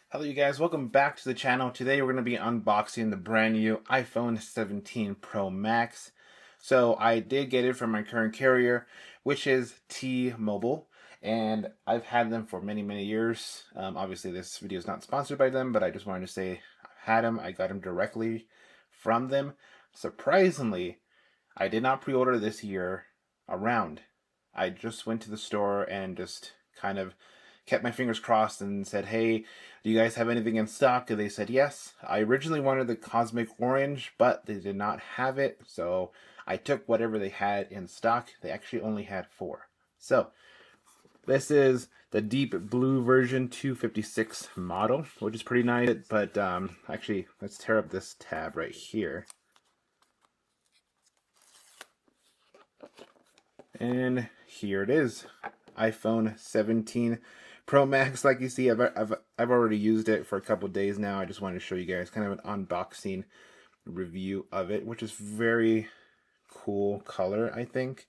Hello you guys, welcome back to the channel. Today we're going to be unboxing the brand new iPhone 17 Pro Max. So I did get it from my current carrier, which is T-Mobile, and I've had them for many years. Obviously this video is not sponsored by them, but I just wanted to say I've had them. I got them directly from them. Surprisingly, I did not pre-order this year around. I just went to the store and just kind of kept my fingers crossed and said, hey, do you guys have anything in stock? And they said yes. I originally wanted the Cosmic Orange, but they did not have it. So I took whatever they had in stock. They actually only had 4. So this is the deep blue version 256 model, which is pretty nice. But actually, let's tear up this tab right here. And here it is, iPhone 17 Pro Max. Like you see, I've already used it for a couple days now. I just wanted to show you guys kind of an unboxing review of it, which is very cool color, I think,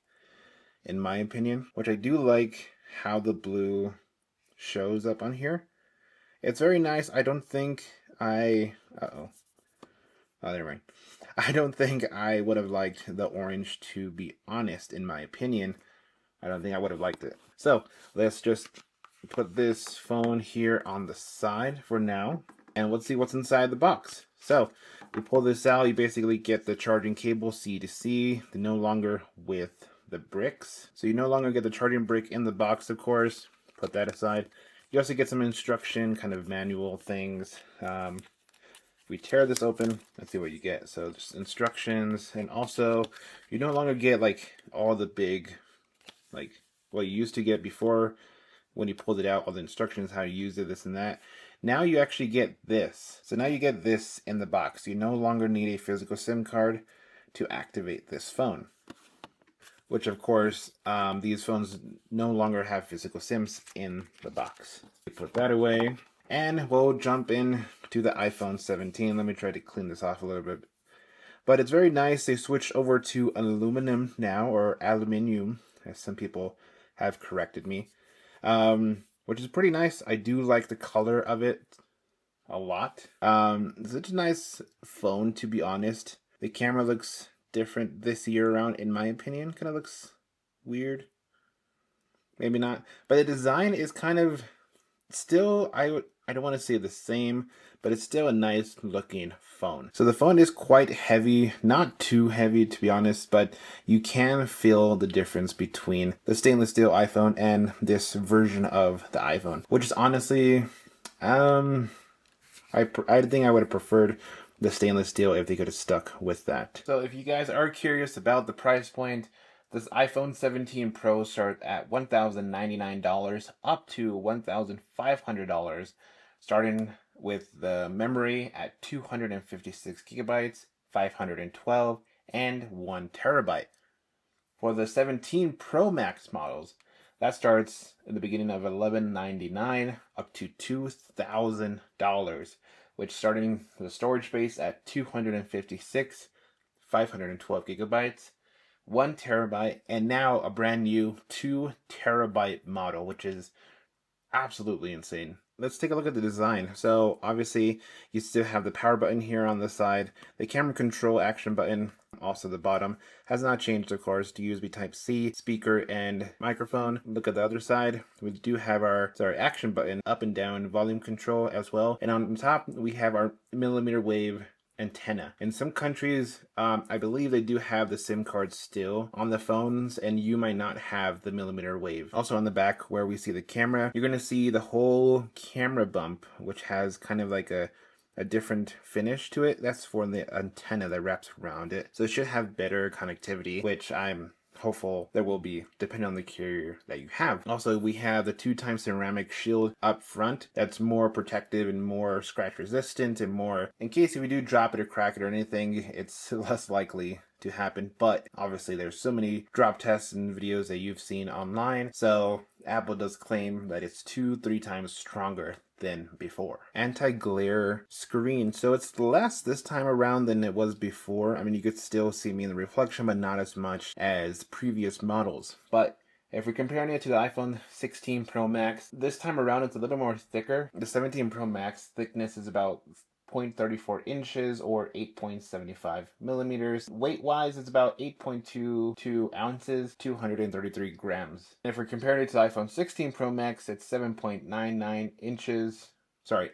in my opinion. Which I do like how the blue shows up on here. It's very nice. I don't think I... Oh, never mind. I don't think I would have liked the orange, to be honest, in my opinion. I don't think I would have liked it. So let's just put this phone here on the side for now, and let's see what's inside the box. So you pull this out, you basically get the charging cable C to C, no longer with the bricks. So you no longer get the charging brick in the box, of course. Put that aside. You also get some instruction, kind of manual things. We tear this open, let's see what you get. So just instructions, and also you no longer get like all the big, like what you used to get before when you pulled it out, all the instructions, how you use it, this and that. Now you actually get this. So now you get this in the box. You no longer need a physical SIM card to activate this phone. Which of course, these phones no longer have physical SIMs in the box. You put that away, and we'll jump in to the iPhone 17. Let me try to clean this off a little bit. But it's very nice. They switched over to aluminum now, or aluminium, as some people have corrected me, which is pretty nice. I do like the color of it a lot. It's such a nice phone, to be honest. The camera looks different this year around, in my opinion. Kind of looks weird. Maybe not. But the design is kind of still, I don't want to say the same, but it's still a nice looking phone. So the phone is quite heavy, not too heavy to be honest, but you can feel the difference between the stainless steel iPhone and this version of the iPhone, which is honestly, I think I would have preferred the stainless steel if they could have stuck with that. So if you guys are curious about the price point, this iPhone 17 Pro starts at $1,099 up to $1,500, starting with the memory at 256 gigabytes, 512, and 1 terabyte. For the 17 Pro Max models, that starts in the beginning of $1,199 up to $2,000, which starting the storage space at 256, 512 gigabytes, 1 terabyte, and now a brand new 2 terabyte model, which is absolutely insane. Let's take a look at the design. So obviously you still have the power button here on the side. The camera control action button, also the bottom, has not changed, of course, to USB Type-C, speaker, and microphone. Look at the other side. We do have our action button, up and down, volume control as well. And on top we have our millimeter wave antenna. In some countries, I believe they do have the SIM card still on the phones, and you might not have the millimeter wave. Also on the back where we see the camera, you're going to see the whole camera bump, which has kind of like a different finish to it. That's for the antenna that wraps around it. So it should have better connectivity, which I'm hopeful there will be, depending on the carrier that you have. Also, we have the 2x ceramic shield up front that's more protective and more scratch resistant, and more in case if you do drop it or crack it or anything, it's less likely to happen. But obviously there's so many drop tests and videos that you've seen online, so Apple does claim that it's 2-3 times stronger than before. Anti-glare screen, so it's less this time around than it was before. I mean, you could still see me in the reflection, but not as much as previous models. But If we're comparing it to the iPhone 16 Pro Max, this time around it's a little more thicker. The 17 Pro Max thickness is about 0.34 inches or 8.75 millimeters. Weight-wise, it's about 8.22 ounces, 233 grams. And if we're comparing it to the iPhone 16 Pro Max, it's 7.99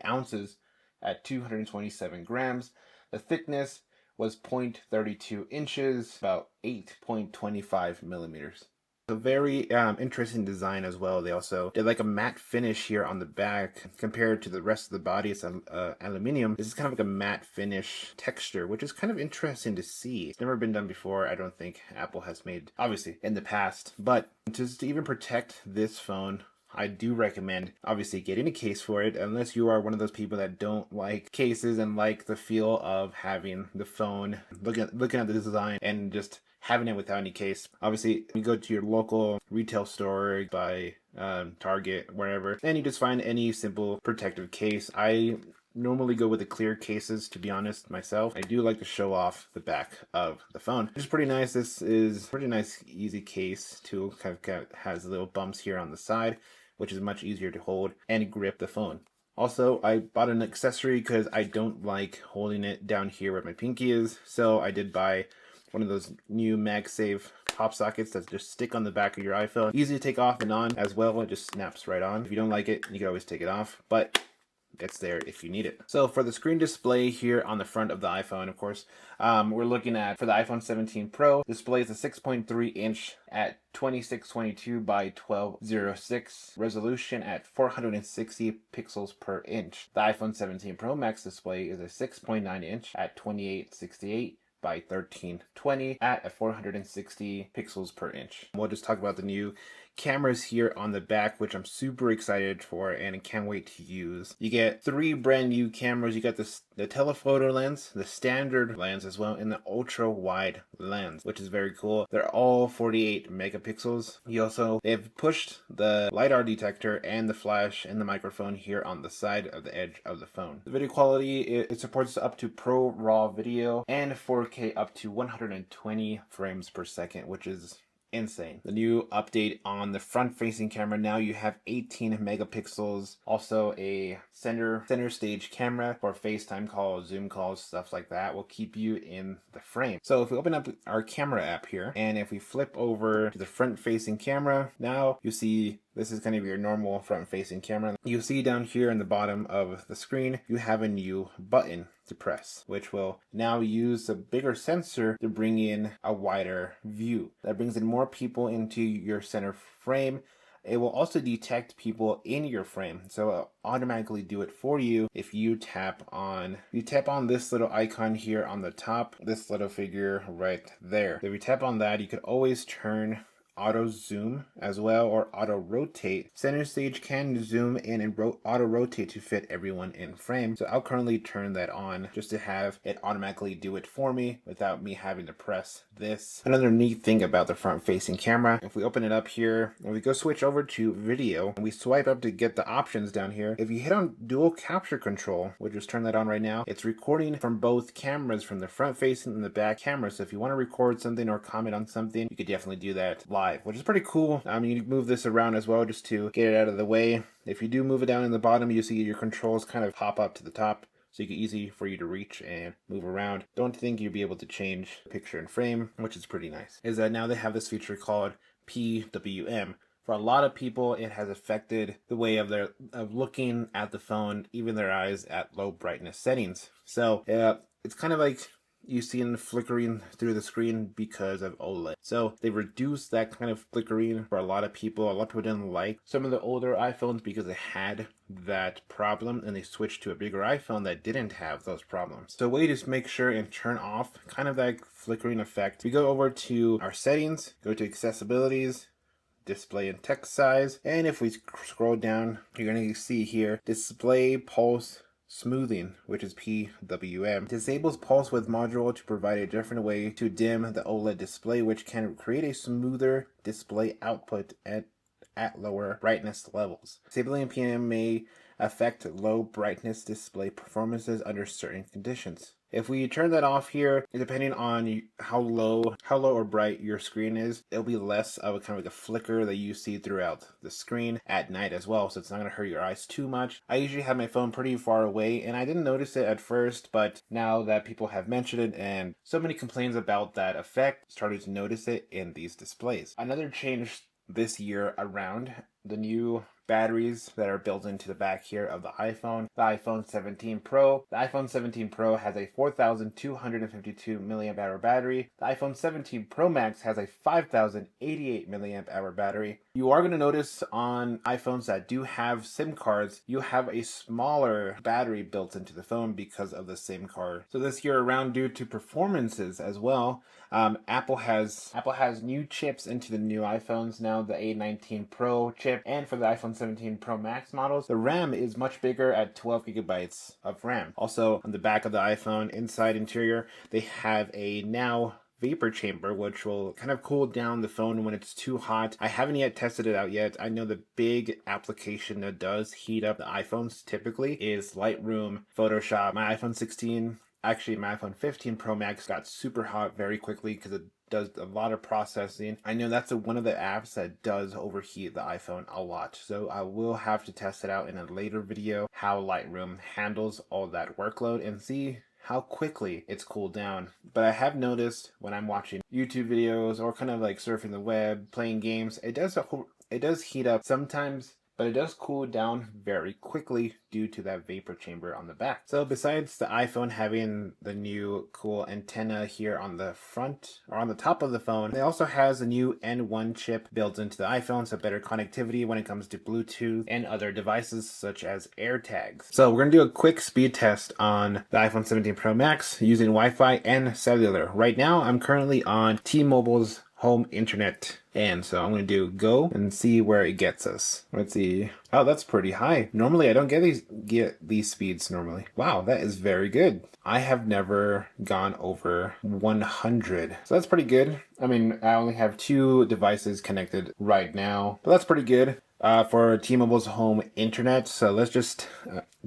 ounces at 227 grams. The thickness was 0.32 inches, about 8.25 millimeters. A very interesting design as well. They also did like a matte finish here on the back compared to the rest of the body. It's aluminum. This is kind of like a matte finish texture, which is kind of interesting to see. It's never been done before. I don't think Apple has made, obviously, in the past. But just to even protect this phone, I do recommend obviously getting a case for it, unless you are one of those people that don't like cases and like the feel of having the phone, looking at the design and just having it without any case. Obviously, you go to your local retail store, by Target, wherever, and you just find any simple protective case. I normally go with the clear cases, to be honest, myself. I do like to show off the back of the phone. It's pretty nice. This is a pretty nice, easy case too. Kind of has little bumps here on the side, which is much easier to hold and grip the phone. Also, I bought an accessory because I don't like holding it down here where my pinky is, so I did buy one of those new MagSafe pop sockets that just stick on the back of your iPhone. Easy to take off and on as well. It just snaps right on. If you don't like it, you can always take it off, but it's there if you need it. So for the screen display here on the front of the iPhone, of course, we're looking at, for the iPhone 17 Pro, display is a 6.3 inch at 2622 by 1206 resolution at 460 pixels per inch. The iPhone 17 Pro Max display is a 6.9 inch at 2868 by 1320 at 460 pixels per inch. We'll just talk about the new cameras here on the back, which I'm super excited for and can't wait to use. You get 3 brand new cameras. You got the telephoto lens, the standard lens as well, and the ultra wide lens, which is very cool. They're all 48 megapixels. They've pushed the LiDAR detector and the flash and the microphone here on the side of the edge of the phone. The video quality, it supports up to Pro RAW video and 4K up to 120 frames per second, which is insane. The new update on the front facing camera, now you have 18 megapixels, also a center stage camera for FaceTime calls, Zoom calls, stuff like that will keep you in the frame. So if we open up our camera app here, and if we flip over to the front facing camera, now you see this is kind of your normal front facing camera. You see down here in the bottom of the screen, you have a new button to press, which will now use a bigger sensor to bring in a wider view. That brings in more people into your center frame. It will also detect people in your frame, so it'll automatically do it for you if you tap on this little icon here on the top, this little figure right there. If you tap on that, you could always turn auto zoom as well, or auto rotate. Center stage can zoom in and auto rotate to fit everyone in frame. So I'll currently turn that on just to have it automatically do it for me without me having to press this. Another neat thing about the front facing camera, if we open it up here and we go switch over to video and we swipe up to get the options down here, if you hit on dual capture control, we'll just turn that on right now, it's recording from both cameras, from the front facing and the back camera. So if you want to record something or comment on something, you could definitely do that live, which is pretty cool. You move this around as well just to get it out of the way. If you do move it down in the bottom, you see your controls kind of pop up to the top, so it's easy for you to reach and move around. Don't think you'll be able to change the picture in frame, which is pretty nice. Is that now they have this feature called PWM. For a lot of people, it has affected the way of looking at the phone, even their eyes at low brightness settings. So it's kind of like you see in the flickering through the screen because of OLED. So they reduced that kind of flickering for a lot of people. A lot of people didn't like some of the older iPhones because they had that problem, and they switched to a bigger iPhone that didn't have those problems. So a way to make sure and turn off kind of that flickering effect, we go over to our settings, go to accessibilities, display and text size, and if we scroll down, you're going to see here display pulse smoothing, which is PWM. Disables pulse width module to provide a different way to dim the OLED display, which can create a smoother display output at lower brightness levels. Disabling PM may affect low brightness display performances under certain conditions. If we turn that off here, depending on how low or bright your screen is, it'll be less of a kind of like a flicker that you see throughout the screen at night as well, so it's not going to hurt your eyes too much. I usually have my phone pretty far away, and I didn't notice it at first, but now that people have mentioned it and so many complaints about that effect, started to notice it in these displays. Another change this year around the new batteries that are built into the back here of the iPhone 17 Pro. The iPhone 17 Pro has a 4,252 milliamp hour battery. The iPhone 17 Pro Max has a 5,088 milliamp hour battery. You are going to notice on iPhones that do have SIM cards, you have a smaller battery built into the phone because of the SIM card. So this year around, due to performances as well, Apple has new chips into the new iPhones now, the A19 Pro chip, and for the iPhone 17 Pro Max models, the RAM is much bigger at 12 gigabytes of RAM. Also, on the back of the iPhone inside interior, they have a now vapor chamber, which will kind of cool down the phone when it's too hot. I haven't yet tested it out yet. I know the big application that does heat up the iPhones typically is Lightroom, Photoshop. My iPhone 16, actually my iPhone 15 Pro Max got super hot very quickly because it does a lot of processing. I know that's one of the apps that does overheat the iPhone a lot. So I will have to test it out in a later video, how Lightroom handles all that workload and see how quickly it's cooled down. But I have noticed when I'm watching YouTube videos or kind of like surfing the web, playing games, it does heat up sometimes, but it does cool down very quickly due to that vapor chamber on the back. So besides the iPhone having the new cool antenna here on the front or on the top of the phone, it also has a new N1 chip built into the iPhone, so better connectivity when it comes to Bluetooth and other devices such as AirTags. So we're gonna do a quick speed test on the iPhone 17 Pro Max using Wi-Fi and cellular. Right now, I'm currently on T-Mobile's home internet, and so I'm going to do go and see where it gets us. Let's see. Oh, that's pretty high. Normally I don't get these speeds normally. Wow, that is very good. I have never gone over 100, so that's pretty good. I mean, I only have 2 devices connected right now, but that's pretty good for T-Mobile's home internet. So let's just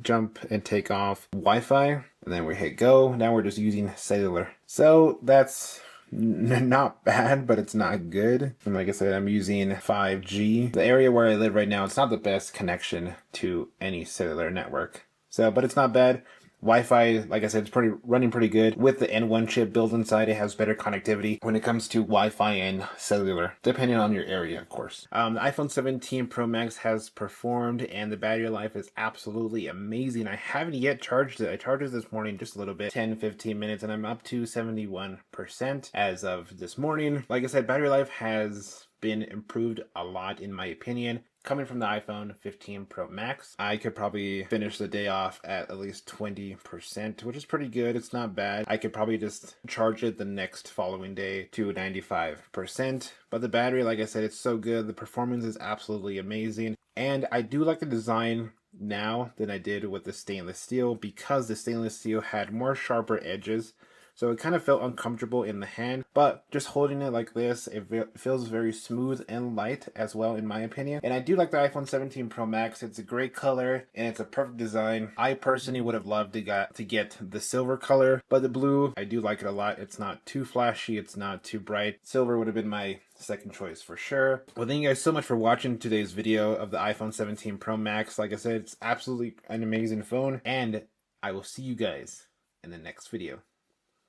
jump and take off Wi-Fi, and then we hit go. Now we're just using cellular. So that's not bad, but it's not good. And like I said, I'm using 5G. The area where I live right now, it's not the best connection to any cellular network. So, but it's not bad. Wi-Fi, like I said, it's running pretty good. With the N1 chip built inside, it has better connectivity when it comes to Wi-Fi and cellular, depending on your area, of course. The iPhone 17 Pro Max has performed, and the battery life is absolutely amazing. I haven't yet charged it. I charged it this morning just a little bit, 10-15 minutes, and I'm up to 71% as of this morning. Like I said, battery life has been improved a lot in my opinion. Coming from the iPhone 15 Pro Max, I could probably finish the day off at least 20%, which is pretty good. It's not bad. I could probably just charge it the next following day to 95%. But the battery, like I said, it's so good. The performance is absolutely amazing. And I do like the design now than I did with the stainless steel, because the stainless steel had more sharper edges. So it kind of felt uncomfortable in the hand, but just holding it like this, it feels very smooth and light as well, in my opinion. And I do like the iPhone 17 Pro Max. It's a great color and it's a perfect design. I personally would have loved to get the silver color, but the blue, I do like it a lot. It's not too flashy, it's not too bright. Silver would have been my second choice for sure. Well, thank you guys so much for watching today's video of the iPhone 17 Pro Max. Like I said, it's absolutely an amazing phone, and I will see you guys in the next video.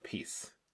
Peace.